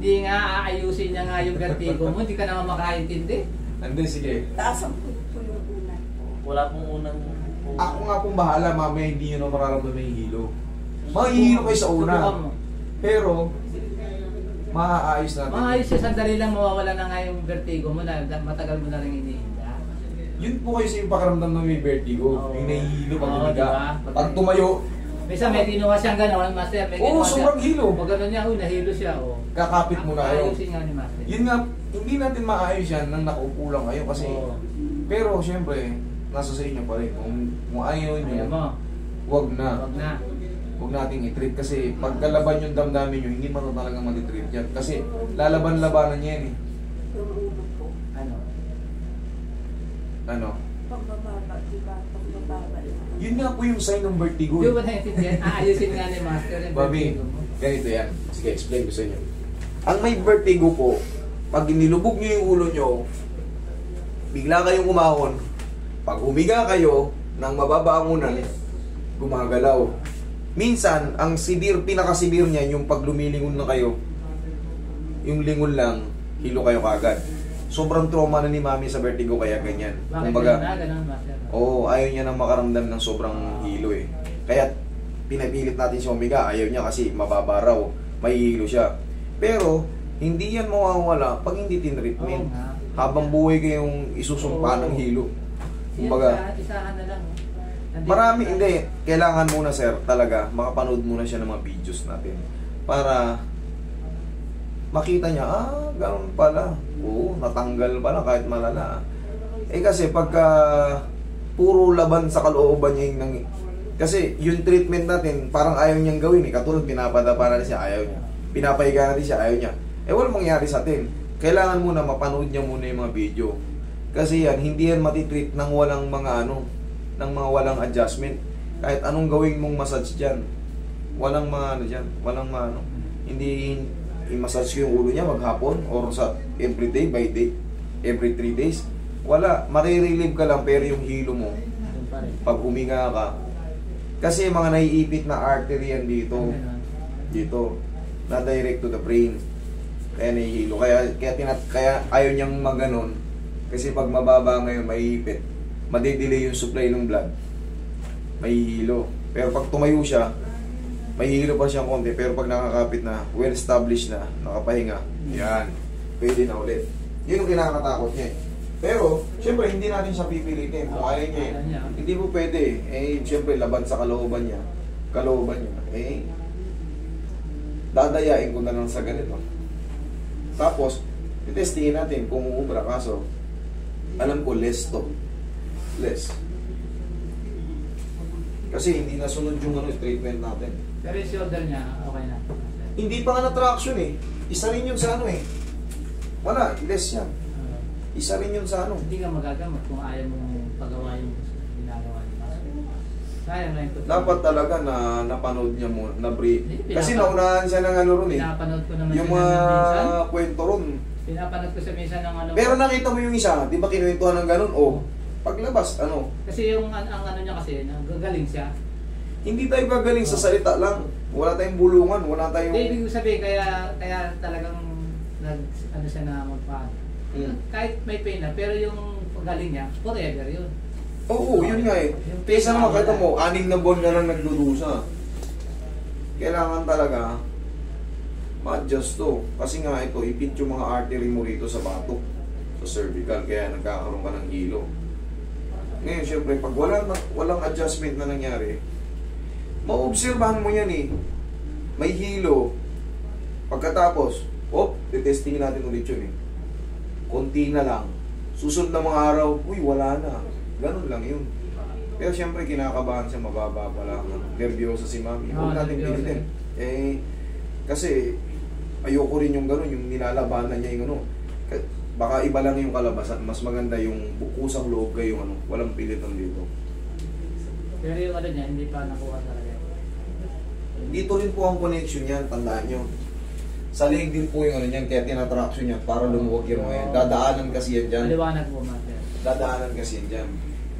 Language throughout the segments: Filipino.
Hindi nga aayusin niya nga yung vertigo mo, hindi ka naman makaintindi. Hindi, sige. Taas ang po yung unan. Wala pong unang... Ako nga pong bahala, mamaya hindi nyo na mararamdaman yung hilo. Mahihilo kayo sa una. Subukan mo. Pero, maaayos natin. Maayos siya, sandali lang mawawala na nga yung vertigo mo na matagal mo na rin iniinda. Yun po kayo sa yung pakiramdam ng may vertigo. Oo. Yung nahihilo pag Oo, umiga. diba? Pag tumayo, Minsan may ginawa siyang gano'n, Master. May oo, ginawa siya. sobrang hilo. Pag gano'n niya, nahilo siya. Oh. Kakapit mo na kayo. Ayusin nga ni Master. Yun nga, hindi natin maayos yan nang nakaupo lang kayo kasi... Oo. Pero, syempre, nasa sa inyo pa rin. Kung ayaw nyo, Ayaw mo. wag na. Wag na. Huwag nating i-treat kasi pagkalaban yung damdamin nyo, hindi mo talagang matitreat yan. Kasi lalaban-labanan niya yan eh. Yung ulo po. Ano? Ano? Pagbababa, diba? Pagbababa lang. Yun nga po yung sign ng vertigo. Hindi mo naintindihan. Aayusin nga ni Master yung Bobby, vertigo mo. ganito yan. Sige, explain ko sa inyo. Ang may vertigo po, pag nilubog nyo yung ulo nyo, bigla kayong umahon. Pag humiga kayo ng mababangunan, gumagalaw. Minsan, ang pinaka-severe niya, yung pag lumilingon na kayo, yung lingon lang, hilo kayo kagad. Sobrang trauma na ni Mami sa vertigo kaya ganyan. Bakit Kumbaga, ganun, Master? oo, ayaw niya nang makaramdam ng sobrang hilo eh. Kaya pinapilit natin si Omega, ayaw niya kasi mababa raw, may hilo siya. Pero, hindi yan mawawala pag hindi tinreatment. Oo nga. Habang buhay kayong isusumpa ng hilo. Kumbaga, Isahan na lang. Nandito marami, na- hindi. Kailangan muna sir, talaga, makapanood muna siya ng mga videos natin. Para makita niya, gano'n pala. Oo, natanggal pala kahit malala. Eh kasi pagka puro laban sa kalooban niya yung kasi yung treatment natin, parang ayaw niyang gawin eh. Katulad, pinapadapa natin siya, ayaw niya. Pinapahiga natin siya, ayaw niya. Eh walang mangyari sa atin. Kailangan muna mapanood niya muna yung mga video. Kasi yan, hindi yan matitreat ng walang mga ng mga walang adjustment. Kahit anong gawin mong massage dyan, walang mga dyan, walang mga hindi i-massage yung ulo niya maghapon or sa every day by day, every 3 days. Wala, marirelieve ka lang pero yung hilo mo, Doon pa rin. pag huminga ka, kasi mga naiipit na artery yan dito, na direct to the brain. Kaya nahihilo. Kaya ayaw niyang maganon. Kasi pag mababa ngayon, maiipit. Madidelay yung supply ng blood. Mahihilo. Pero pag tumayo siya, mahihilo pa siyang konti. Pero pag nakakapit na, well established na, nakapahinga, yan. Pwede na ulit. Yun yung kinakatakot niya eh. Pero, syempre, hindi natin siya pipilitin. Kung ayaw niya eh. Hindi po pwede eh. Syempre, laban sa kalooban niya. Dadayain ko na lang sa ganito. Tapos, itestingin natin kung uubra. Kaso, alam ko, less to. Less. Kasi hindi nasunod yung treatment natin. Pero yung shoulder niya, okay na. Hindi pa nga na-traction eh. Isa rin yun sa wala, less yan. Isa rin yun sa Hindi ka magagamot kung ayaw mong pagawa yung ginagawa ni Master. Sayang lang ito. Dapat talaga na napanood niya mo, na brief. Hindi, Kasi naunahan siya ng ron eh. Pinapanood ko naman Yung siya ng minsan. mga kwento ron. Pinapanood ko sa minsan ng Pero nakita mo yung isa, di ba kinuwentuhan ng ganun? O, paglabas, Kasi yung ang ano niya kasi, gagaling siya. hindi tayo gagaling sa salita lang. Wala tayong bulungan, wala tayong... Hindi, ibig sabihin, kaya talagang ano siya na magpaano. Kahit may pain na, pero yung pagaling niya, forever yun. Oo, yun nga eh. Kesa naman, kahit mo, 6 na buwan ka nang nagdudusa. Kailangan talaga ma-adjust to. Kasi nga ito, ipit yung mga artery mo rito sa batok, sa cervical, kaya nagkakaroon ka ng hilo. Ngayon, syempre, pag walang adjustment na nangyari, maobserbahan mo yan eh. May hilo. Pagkatapos, titestingin natin ulit yun eh. Konti na lang. Susunod na mga araw, uy, wala na. Ganun lang yun. Pero syempre, kinakabahan siya, mababa pala. Nervyosa si Mami. Huwag natin pilitin. Kasi, ayoko rin yung ganun, yung nilalabanan niya yung baka iba lang yung kalabasan. Mas maganda yung kusang loob kayo, walang pilitan dito. Pero yung ano niya, hindi pa nakuha talaga. Dito rin po ang connection niyan, tandaan nyo. Sa leg din po yung niyan, kaya tinatraction niya para lumuwag yung ngayon. Dadaanan kasi yan dyan. Maliwanag po, Master. Dadaanan kasi yan dyan.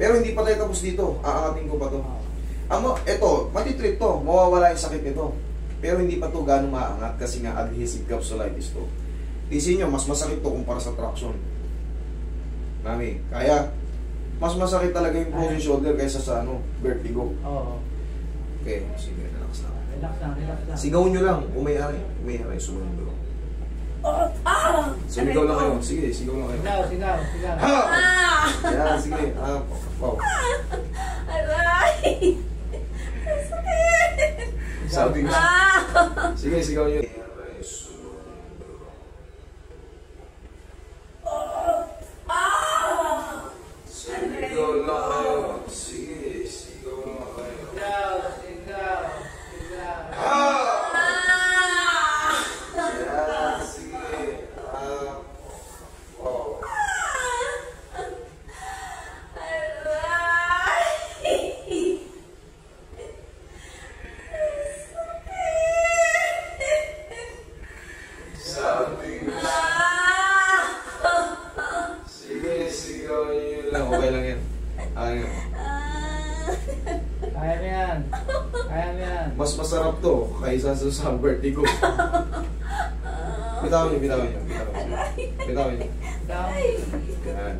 Pero hindi pa tayo tapos dito. Aangatin ko pa to. Eto, matitreat to. Mawawala yung sakit nito. Pero hindi pa to gano'ng maangat kasi nga adhesive capsulitis to. Tisin nyo, mas masakit to kumpara sa traction. Mami, kaya mas masakit talaga yung frozen shoulder kaysa sa vertigo. Oo. Okay, sige, relax lang. Relax lang, relax lang. Sigaw nyo lang, umayari, sumunod doon. Sigaw lang kayo, sige, sigaw lang kayo. Sigaw, sigaw, sigaw. Ha! Yan, sige. Wow. Aray! Sabi ko. Sige, sigaw nyo. Sigaw lang kayo. Sige, sigaw lang kayo. Sigaw, sigaw, sigaw. Yan, sige. Wow. Sabi ko. Sige, sigaw nyo lang. Okay lang yan. Ano? Kaya mo yan. Kaya mo yan. Mas masarap to kaysa sa vertigo. Bitawan niyo, bitawan niyo, bitawan niyo. Bitawan niyo. Sigaw. Yan.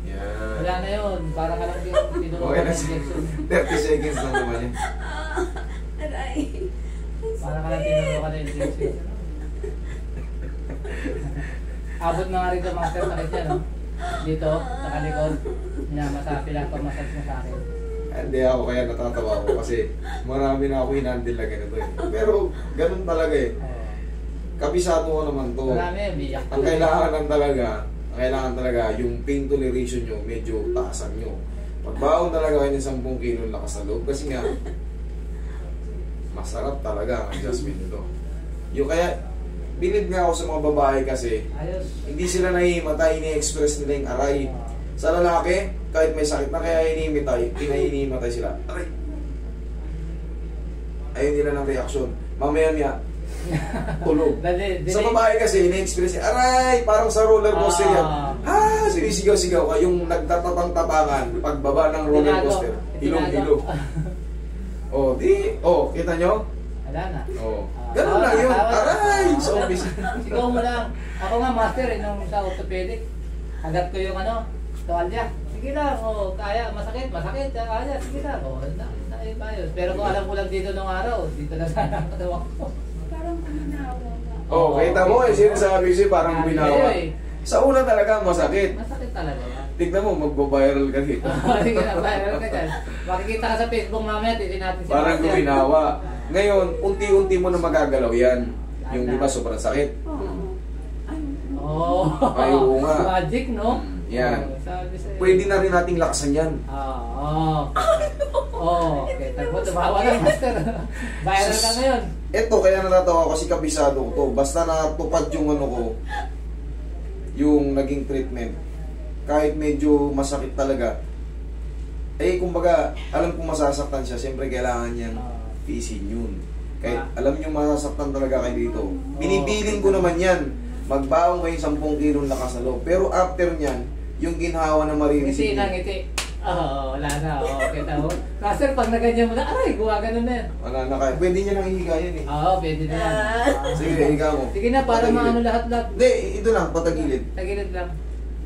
Yan. Wala na yun. Para ka lang tinulungan Okay na ng injection. 30 seconds lang naman yan. Aray! Para ka lang tinulungan ng injection. Abot na nga rin ito, master, sakit yan, no? Dito, sa kalikod. Minamasapi lang pag massage mo sa akin. Hindi ako kaya natatawa ko kasi marami na ako hinandil na ganito eh. Pero ganun talaga eh. Oo. Kabisado ko naman to. Marami, biyak Ang kailangan talaga yung pain toleration nyo, medyo taasan nyo. Pagbaon talaga kayo ng 10 kilo lakas sa loob kasi nga masarap talaga ang adjustment nito. Yung kaya bilib nga ako sa mga babae kasi Ayos. hindi sila nahihimatay, ini-express nila yung aray. Sa lalaki, kahit may sakit na kaya hinihimatay sila. Aray! Ayun nila ng reaksyon. Mamaya-maya, tulog. Sa babae kasi, ini-express niya, aray! Parang sa roller coaster yan. Sinisigaw-sigaw ka. Yung nagtatapang-tapangan, pagbaba ng roller coaster. Hilong-hilo. Kita nyo? Wala na. Ganun lang yun. Aray! Zombies. Sigaw mo lang. Ako nga, master, nung sa orthopedic, agad ko yung tuwalya. Sige lang, kaya, masakit, kaya, sige lang. Ayos. Pero kung alam ko lang dito nung araw, dito na sana katawa ko. Parang kuminawa nga. Kita mo sinasabi siya parang binawa. Sa una talaga masakit. Masakit talaga yan. Tignan mo, magbabiral ka dito. Sige na, viral ka dyan. Makikita ka sa Facebook mamaya, titin natin si Parang Master. guminawa. Ngayon, unti-unti mo na magagalaw yan. Yung di ba sobrang sakit? Oo. Ay, Ay, oo nga. Magic, no? Yan. Sabi sa'yo. Pwede na rin nating laksan yan. Okay. Tagpo, tumawa na, Master. Viral ka ngayon. Eto, kaya natatawa kasi kabisado ko to. Basta natupad yung yung naging treatment. Kahit medyo masakit talaga. Kumbaga, alam kong masasaktan siya. Siyempre, kailangan niyang tiisin yun. Kahit alam niyo masasaktan talaga kayo dito. Binibiling ko naman yan. Magbaong kayo 10 kilong lakas na loob. Pero after niyan, yung ginhawa na Ngiti marireceive na, ngiti. Wala na. Kita mo. Master, pag naganyan mo na, aray, gumagano na yan. Wala na kayo. Pwede niya nang ihiga yan eh. Pwede na yan. Sige, higa mo. Sige na, para Patagilid. maano lahat-lahat. Hindi, ito lang, patagilid. Tagilid lang.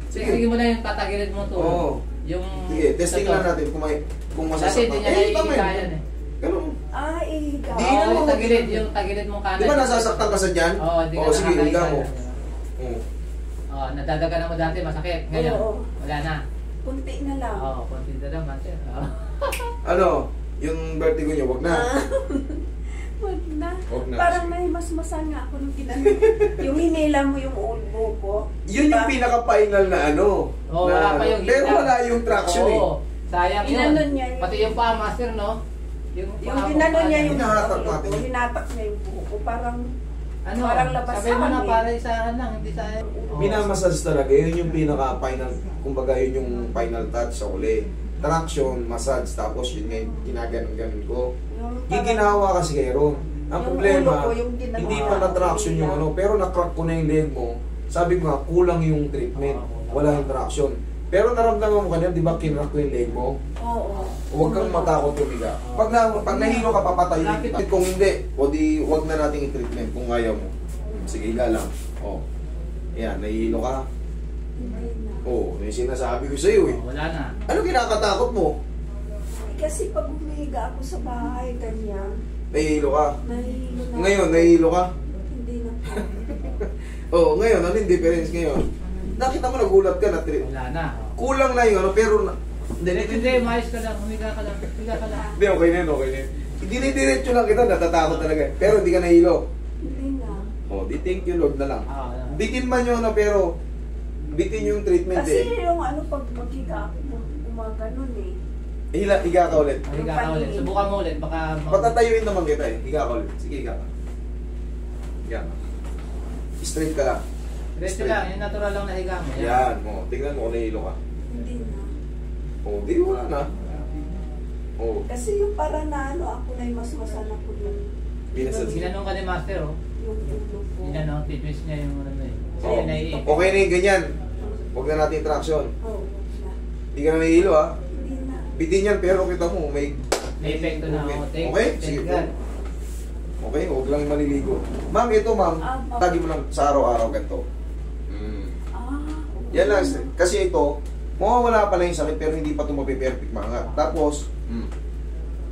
Sige. Sige mo na yung tatagilid mo to. Oo. Yung... Sige, testing lang natin kung Dati masasaktan. hindi niya naiiga yan eh. Ganun. higa. Di na mo. Yung tagilid mong kanan. Di ba nasasaktan ka sa dyan? Hindi ka sige, higa mo. Nadadagan mo dati, masakit. Ngayon, Oo. wala na. Kunti na lang. Konti na lang, Master. Yung vertigo niyo, wag na. Wag na. Wag na. Parang may masmasan nga ako nung yung hinila mo yung ulbo ko. Yun yung pinaka-final na wala pa yung pero hila. wala yung traction eh. Sayang yun. Inanon niya yung... Pati yung paa, Master, no? Yung ginanon niya yung Hinahatak natin. hinatak niya yung buho ko. Parang Parang labas sabi mo na, hangin. para isahan lang, hindi sayang. Minamassage talaga. Yun yung pinaka-final, kumbaga yun yung final touch sa uli. Traction, massage, tapos yun nga yung ginaganon-ganon ko. Giginawa kasi kayo. Ang Yung problema, ulo ko, yung ginawa. hindi pa na-traction yung pero na-crack ko na yung leg mo. Sabi ko nga, kulang yung treatment. Wala yung traction. Pero naramdaman mo kanina, di ba kinrock ko yung leg mo? Oo. Huwag kang matakot tumiga. Pag nahilo ka, papatayin kita. Kung hindi, o di, huwag na nating i-treatment kung ayaw mo. Sige, higa lang. O. Yan, nahihilo ka. Hindi na. Oo, yung sinasabi ko sa'yo eh. Wala na. Ano kinakatakot mo? Kasi pag umihiga ako sa bahay, ganyan, Nahihilo ka. nahihilo na. Ngayon, nahihilo ka. Hindi na po. Oo, ngayon, ano yung difference ngayon? Nakita mo, nagulat ka na. Wala na. Kulang na yung ano, pero... Hindi, mais ka lang, humiga ka lang, humiga ka lang. Hindi, okay na yun, okay na yun. Dinidiretso lang kita, natatakot talaga. Pero hindi ka nahilo. Hindi na. O, di thank you Lord na lang. Bitin man yun na, pero bitin yung treatment Kasi eh. yung ano, pag maghiga ako, umaganon eh. Higa ka ulit. Higa ka ulit. Subukan mo ulit, baka... Patatayuin naman kita eh. Higa ka ulit. Sige, higa ka. Higa ka. Straight ka lang. Diretso lang, yung natural lang na higa mo. Yan, o. Tingnan mo kung nahilo ka. Hindi na. O, di wala na. O, Kasi yung para na ano, ako na yung masmasan ako yung... binasal. Ginanong ka ni Master, oh. Yung ulo ko. Ginanong, titwist niya yung ano eh. O, Kasi naiipit. okay na yung ganyan. Huwag na natin traction. Oo, na. Hindi ka na nahilo ha. Hindi na. Bitin yan, pero kita mo, may... May epekto na, oh. Okay? Sige po. Okay, huwag lang maliligo. Ma'am, ito ma'am, tagi mo lang sa araw-araw ganito. Ah, Yan lang, kasi ito, mawawala pala yung sakit pero hindi pa ito mapiperfect maangat. Tapos,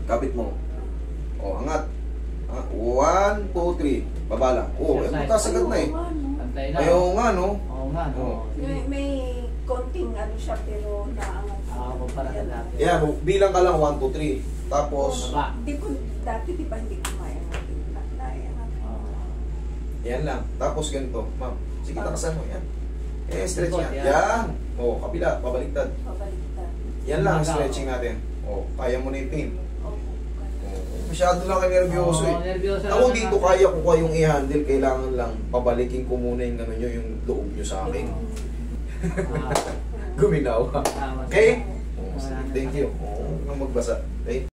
kapit mo. O, angat. 1, 2, 3. Baba lang. O, ito tasagad na eh. Pantay na. Ayaw nga, no? Oo nga, no. May konting ano siya pero naangat. Kumpara ka dati. Yan, bilang ka lang 1, 2, 3. Tapos, Baba. Hindi ko, dati di ba hindi ko mayangat. Nayangat. yan lang. Tapos ganito, ma'am. Sige, takasan mo. Yan. Stretch Ikot, yan. yan. Yan. O, kabila, pabaliktad. Pabaliktad. Yan lang, Umaga, stretching natin. O, kaya mo na yung pain. Opo. Masyado lang kayo nervyoso Oo, eh. nervyoso Ako lang dito natin. kaya ko kayong i-handle, kailangan lang pabalikin ko muna yung ano nyo, yung loob nyo sa akin. Ah, Guminaw. tama. Okay? Oh, sige, thank you. Oo, huwag nang magbasa. Okay?